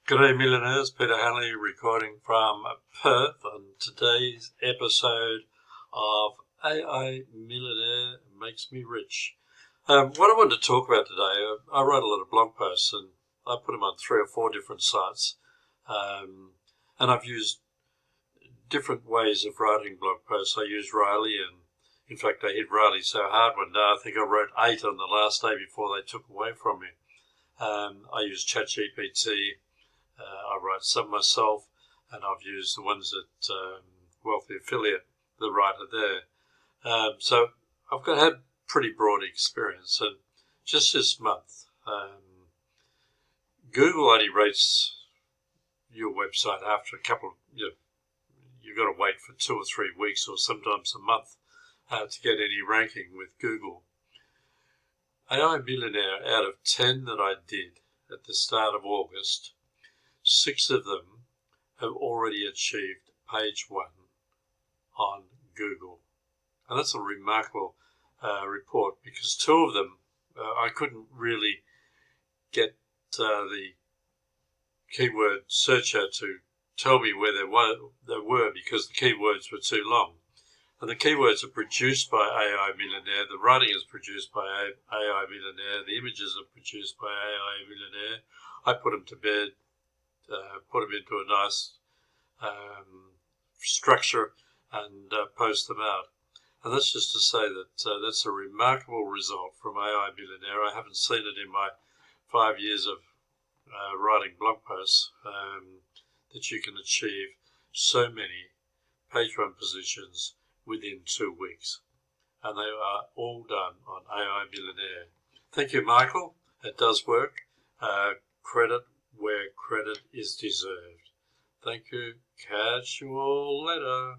G'day millionaires, Peter Hanley recording from Perth on today's episode of AI Millionaire Makes Me Rich. What I wanted to talk about today, I wrote a lot of blog posts and I put them on 3 or 4 different sites, and I've used different ways of writing blog posts. I used Riley, and in fact I hit Riley so hard one day I think I wrote 8 on the last day before they took away from me. I used ChatGPT. I write some myself, and I've used the ones at Wealthy Affiliate, the writer there. So I've had pretty broad experience, and just this month, Google only rates your website after a couple. You've got to wait for 2 or 3 weeks, or sometimes a month, to get any ranking with Google. AI Millionaire, out of 10 that I did at the start of August, 6 of them have already achieved page 1 on Google. And that's a remarkable report, because 2 of them, I couldn't really get the keyword searcher to tell me where they were because the keywords were too long. And the keywords are produced by AI Millionaire, the writing is produced by AI Millionaire, the images are produced by AI Millionaire. I put them to bed, put them into a nice structure and post them out. And that's just to say that that's a remarkable result from AI Millionaire. I haven't seen it in my 5 years of writing blog posts, that you can achieve so many page 1 positions within 2 weeks. And they are all done on AI Millionaire. Thank you, Michael. It does work. Credit where credit is deserved. Thank you. Catch you all later.